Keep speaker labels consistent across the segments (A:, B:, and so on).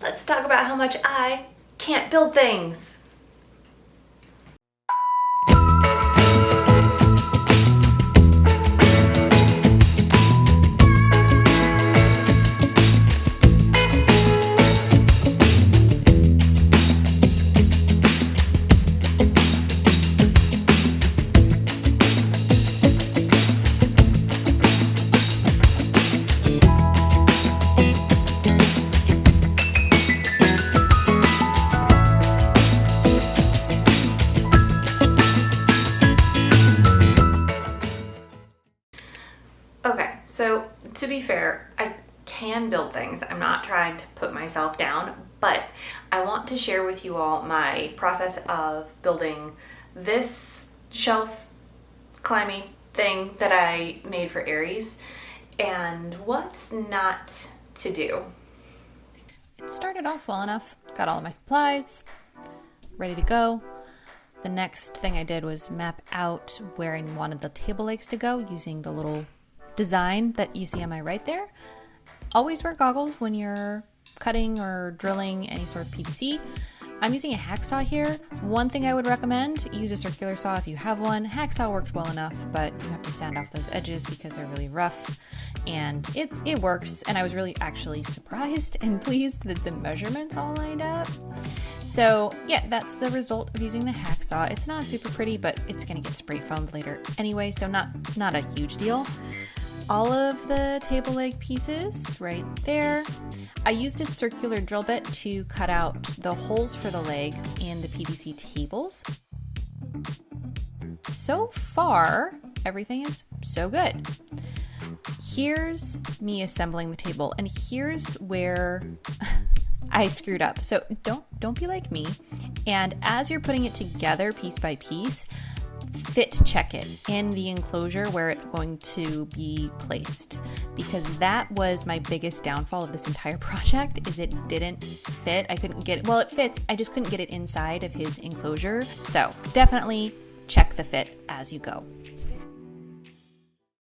A: let's talk about how much I can't build things. Okay, so to be fair, I can build things. I'm not trying to put myself down, but I want to share with you all my process of building this shelf climbing thing that I made for Aries and what not to do.
B: It started off well enough. Got all of my supplies ready to go. The next thing I did was map out where I wanted the table legs to go using the little design that you see on my right there. Always wear goggles when you're cutting or drilling any sort of PVC. I'm using a hacksaw here. One thing I would recommend, use a circular saw if you have one. Hacksaw worked well enough, but you have to sand off those edges because they're really rough, and it works. And I was really actually surprised and pleased that the measurements all lined up. So yeah, that's the result of using the hacksaw. It's not super pretty, but it's gonna get spray foamed later anyway, so not a huge deal. All of the table leg pieces right there. I used a circular drill bit to cut out the holes for the legs in the PVC tables. So far, everything is so good. Here's me assembling the table, and here's where I screwed up. So don't be like me. And as you're putting it together piece by piece, fit check it in the enclosure where it's going to be placed, because that was my biggest downfall of this entire project. Is it didn't fit. I couldn't get it. Well, it fits. I just couldn't get it inside of his enclosure. So definitely check the fit as you go.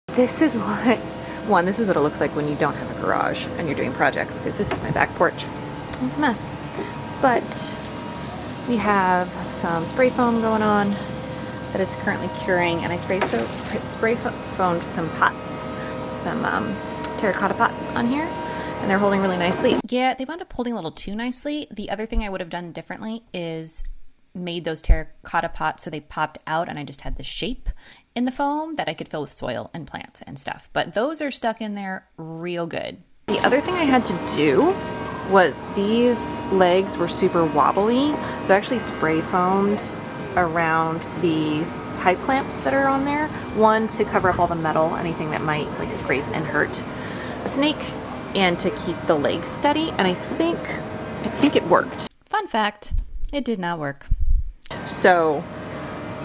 B: This is what it looks like when you don't have a garage and you're doing projects, because this is my back porch. It's a mess. But we have some spray foam going on that it's currently curing, and I spray foamed some pots, some terracotta pots on here, and they're holding really nicely. Yeah, they wound up holding a little too nicely. The other thing I would have done differently is made those terracotta pots so they popped out and I just had the shape in the foam that I could fill with soil and plants and stuff. But those are stuck in there real good. The other thing I had to do was these legs were super wobbly, so I actually spray foamed around the pipe clamps that are on there. One, to cover up all the metal, anything that might like scrape and hurt a snake, and to keep the legs steady. And I think it worked. Fun fact, it did not work. So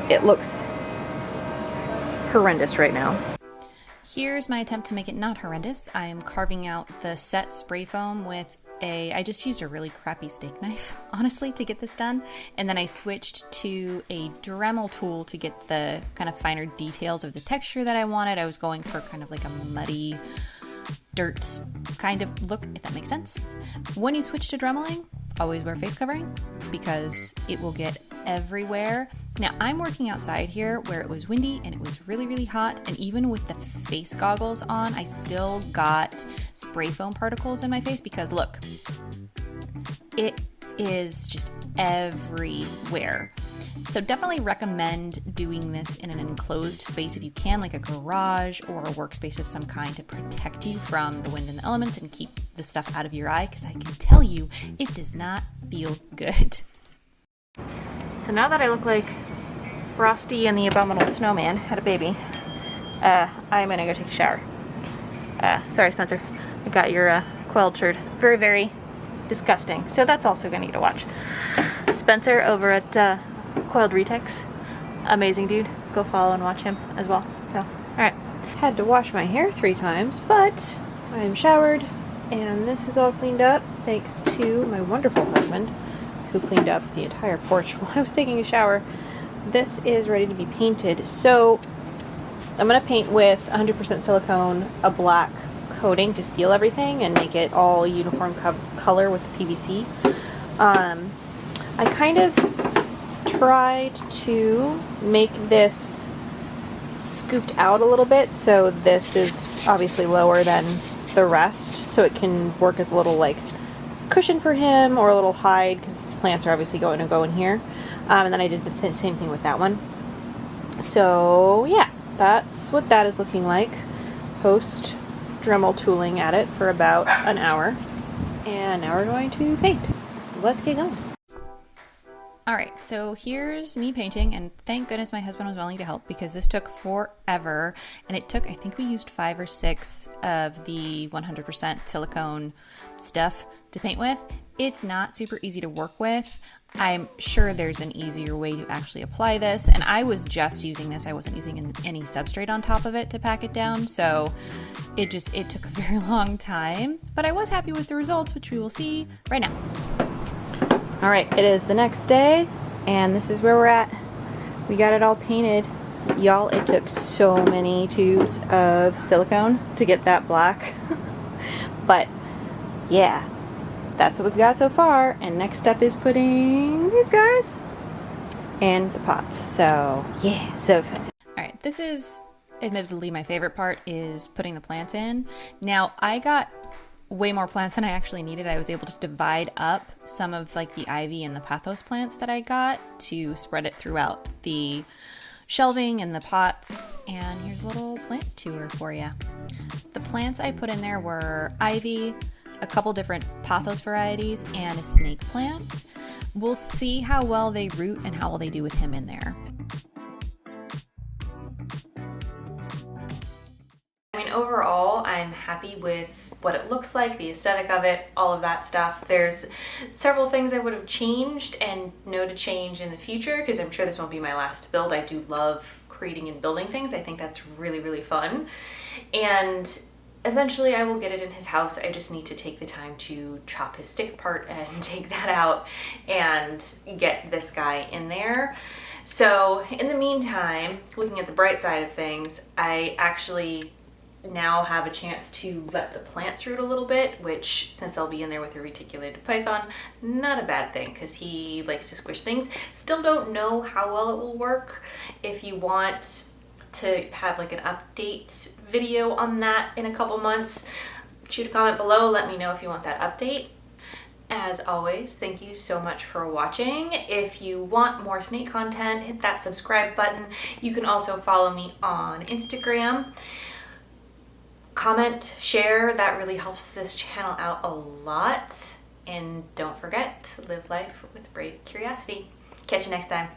B: it looks horrendous right now. Here's my attempt to make it not horrendous. I am carving out the set spray foam with I just used a really crappy steak knife, honestly, to get this done. And then I switched to a Dremel tool to get the kind of finer details of the texture that I wanted. I was going for kind of like a muddy dirt kind of look, if that makes sense. When you switch to Dremeling, always wear face covering because it will get everywhere. Now I'm working outside here where it was windy and it was really, really hot, and even with the face goggles on, I still got spray foam particles in my face because look, it is just everywhere. So definitely recommend doing this in an enclosed space if you can, like a garage or a workspace of some kind, to protect you from the wind and the elements and keep the stuff out of your eye, because I can tell you it does not feel good. So now that I look like Frosty and the Abominable Snowman had a baby, I'm gonna go take a shower. Sorry, Spencer, I got your Coiled shirt. Very, very disgusting. So that's also gonna need a watch. Spencer over at Coiled Retics, amazing dude. Go follow and watch him as well. So, all right. Had to wash my hair 3 times, but I am showered and this is all cleaned up thanks to my wonderful husband, who cleaned up the entire porch while I was taking a shower. This is ready to be painted. So I'm going to paint with 100% silicone, a black coating to seal everything and make it all uniform color with the PVC. I kind of tried to make this scooped out a little bit, so this is obviously lower than the rest, so it can work as a little like cushion for him or a little hide, because plants are obviously going to go in here. And then I did the same thing with that one. So yeah, that's what that is looking like post Dremel tooling at it for about an hour. And now we're going to paint. Let's get going. Alright, so here's me painting, and thank goodness my husband was willing to help, because this took forever, and it took, I think we used 5 or 6 of the 100% silicone stuff to paint with. It's not super easy to work with. I'm sure there's an easier way to actually apply this, and I was just using this. I wasn't using any substrate on top of it to pack it down, so it took a very long time, but I was happy with the results, which we will see right now. Alright, it is the next day, and this is where we're at. We got it all painted. Y'all, it took so many tubes of silicone to get that black. But, yeah, that's what we've got so far, and next step is putting these guys in the pots. So, yeah, so excited. Alright, this is admittedly my favorite part, is putting the plants in. Now, I got way more plants than I actually needed. I was able to divide up some of like the ivy and the pothos plants that I got to spread it throughout the shelving and the pots. And here's a little plant tour for you. The plants I put in there were ivy, a couple different pothos varieties, and a snake plant. We'll see how well they root and how well they do with him in there.
A: Overall, I'm happy with what it looks like, the aesthetic of it, all of that stuff. There's several things I would have changed and know to change in the future, because I'm sure this won't be my last build. I do love creating and building things. I think that's really, really fun. And eventually I will get it in his house. I just need to take the time to chop his stick apart and take that out and get this guy in there. So in the meantime, looking at the bright side of things, I actually now have a chance to let the plants root a little bit, which, since they'll be in there with a reticulated python, not a bad thing, because he likes to squish things. Still don't know how well it will work. If you want to have like an update video on that in a couple months, shoot a comment below, let me know if you want that update. As always, thank you so much for watching. If you want more snake content, hit that subscribe button. You can also follow me on Instagram. Comment, share, that really helps this channel out a lot. And don't forget to live life with brave curiosity. Catch you next time.